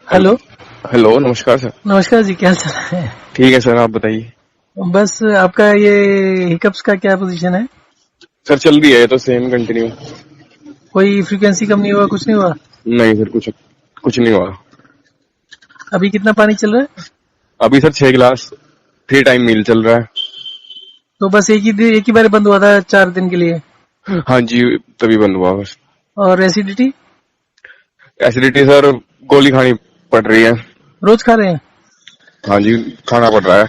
Hello. Hello, नमस्कार sir. नमस्कार जी, क्या हाल चाल है? ठीक है सर, आप बताइए। बस आपका ये हिकअप्स का क्या पोजीशन है? सर चल रही है ये तो सेम कंटिन्यू। कोई फ्रीक्वेंसी कम नहीं हुआ, कुछ नहीं हुआ? नहीं सर, कुछ कुछ नहीं हुआ। अभी कितना पानी चल रहा है? अभी सर 6 गिलास 3 टाइम मील चल रहा है। तो बस एक ही बार बंद हुआ था 4 दिन के लिए। हाँ जी, तभी बंद हुआ बस। और एसिडिटी? एसिडिटी सर गोली खानी पड़ रही है। रोज खा रहे हैं? हाँ जी, खाना पड़ रहा है।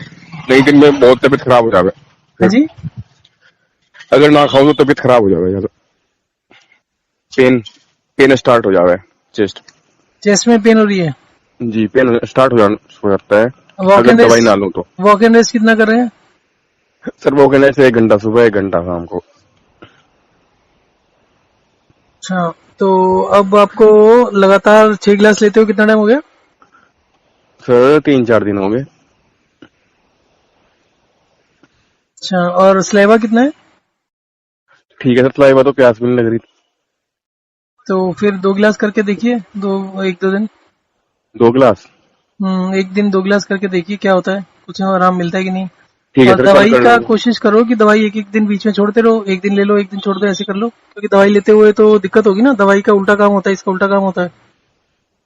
नहीं, दिन में बहुत तबीयत खराब हो जावे हाँ फिर। जी। अगर ना खाऊं तो तबीयत खराब हो जावे यार। पेन पेन स्टार्ट हो जावे चेस्ट। चेस्ट में पेन हो रही है? जी, पेन स्टार्ट हो जाता है वॉक अगर एंड दवाई ना रेस्ट? लूं तो। वॉक एंड रेस्ट कितना कर रहे हैं? सर वो कहने से 1 घंटा सुबह 1 घंटा शाम को। अच्छा, तो अब आपको लगातार 6 गिलास लेते हो कितना टाइम हो गया? सर 3-4 दिन हो गए। अच्छा, और स्लेवा कितना है? ठीक है सर, तो तो प्यास भी नहीं लग रही। तो फिर 2 गिलास करके देखिए, 1-2 दिन। 2 गिलास। एक दिन 2 गिलास करके देखिए क्या होता है, कुछ आराम मिलता है कि नहीं। ठीक है और सर, कल दवाई कर का लूंगा। कोशिश करो कि दवाई एक एक दिन बीच में छोड़ते रहो, एक दिन ले लो एक दिन छोड़ दो, ऐसे कर लो, क्योंकि दवाई लेते हुए तो दिक्कत होगी ना, दवाई का उल्टा काम होता है, इसका उल्टा काम होता है।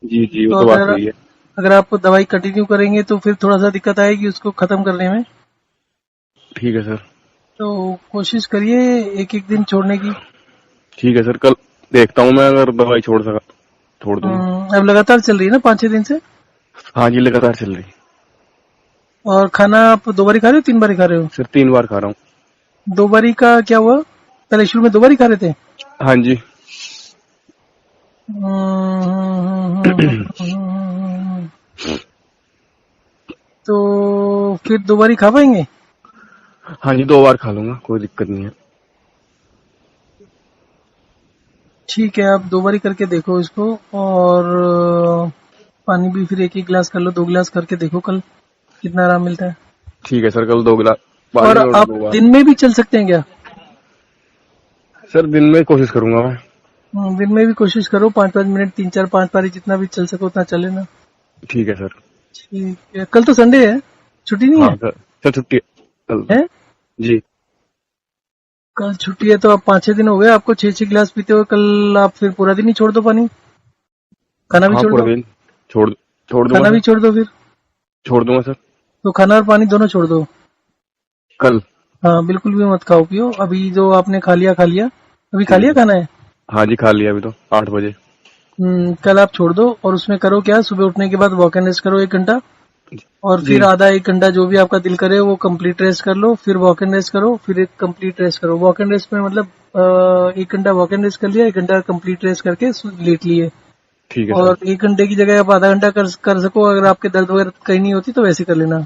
जी जी, वो तो तो बात अगर सही है। अगर आप दवाई कंटिन्यू करेंगे तो फिर थोड़ा सा दिक्कत आएगी उसको खत्म करने में। ठीक है सर। तो कोशिश करिए एक एक दिन छोड़ने की। ठीक है सर, कल देखता हूँ मैं, अगर दवाई छोड़ सका छोड़ दूंगा। अब लगातार चल रही है ना 5-6 दिन से? हाँ जी, लगातार चल रही। और खाना आप 2 बारी खा रहे हो, 3 बारी खा रहे हो? सर 3 बार खा रहा हूँ। 2 बारी का क्या हुआ? पहले शुरू में 2 बारी खा रहे थे? हाँ जी। तो फिर 2 बारी खा पाएंगे? हाँ जी, 2 बार खा लूंगा, कोई दिक्कत नहीं है। ठीक है, आप 2 बारी करके देखो इसको। और पानी भी फिर एक एक गिलास कर लो, 2 गिलास करके देखो कल कितना आराम मिलता है। ठीक है सर, कल 2 गिलास और पानी और आप 2 बार। दिन में भी चल सकते हैं क्या? सर दिन में कोशिश करूंगा मैं। दिन में भी कोशिश करो, 5-5 मिनट, 3-4-5 बारी जितना भी चल सको उतना चले ना। ठीक है सर। ठीक है, कल तो संडे है, छुट्टी नहीं हाँ है? सर। सर छुट्टी है कल तो। है? जी। कल छुट्टी है तो आप 5-6 दिन हो गए आपको 6-6 गिलास पीते हुए, कल आप फिर पूरा दिन ही छोड़ दो पानी, खाना भी हाँ, छोड़ पूरा दो। दिन छोड़ छोड़ दूंगा खाना सर। भी छोड़ दो फिर। छोड़ दूंगा सर। तो खाना और पानी दोनों छोड़ दो। कल। हाँ, बिल्कुल भी मत खाओ पियो, अभी जो आपने खा लिया खा लिया। अभी खा ठीक है लिया सर। खाना है? हाँ जी, खा लिया अभी तो 8 बजे। कल आप छोड़ दो और उसमें करो क्या, सुबह उठने के बाद वॉक एंड रेस्ट करो 1 घंटा। और जी। फिर आधा 1 घंटा जो भी आपका दिल करे वो कंप्लीट रेस्ट कर लो, फिर वॉक एंड रेस्ट करो, फिर एक कंप्लीट रेस्ट करो। वॉक एंड रेस्ट में मतलब 1 घंटा वॉक एंड रेस्ट कर लिया, 1 घंटा कंप्लीट रेस्ट करके लेट लिए। ठीक है सर। और 1 घंटे की जगह आप आधा घंटा कर सको, अगर आपके दर्द वगैरह कहीं नहीं होती तो वैसे कर लेना।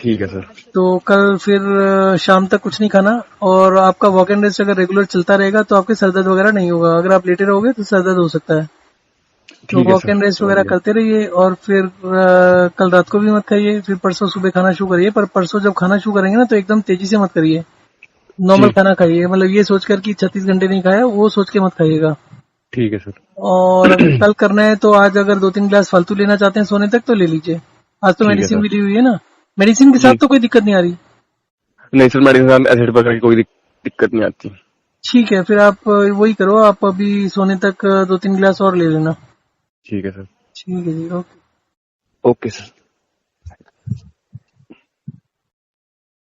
ठीक है सर। तो कल फिर शाम तक कुछ नहीं खाना। और आपका वॉक एंड रेस्ट अगर रेगुलर चलता रहेगा तो आपके सर दर्द वगैरह नहीं होगा, अगर आप लेटे रहोगे तो सर दर्द हो सकता है। तो ठीक है वॉक सर, एंड रेस्ट समझ वगैरह गया। करते रहिए। और फिर कल रात को भी मत खाइए, फिर परसों सुबह खाना शुरू करिए। पर परसों जब खाना शुरू करेंगे ना तो एकदम तेजी से मत करिए, नॉर्मल जी। खाना खाइए, मतलब ये सोचकर कि 36 घंटे नहीं खाया वो सोच के मत खाइएगा। ठीक है सर। और अगर कल करना है तो आज अगर 2-3 गिलास फालतू लेना चाहते हैं सोने तक तो ले लीजिए। आज तो ठीक है मेडिसिन सर। भी ली हुई है ना, मेडिसिन के साथ जी। तो कोई दिक्कत नहीं आ रही। नहीं सर, मेडिसिन एसिड वगैरह की कोई दिक्कत नहीं आती। ठीक है, फिर आप वही करो, आप अभी सोने तक 2-3 गिलास और ले लेना। ठीक है सर। ठीक है जी, ओके। Okay sir.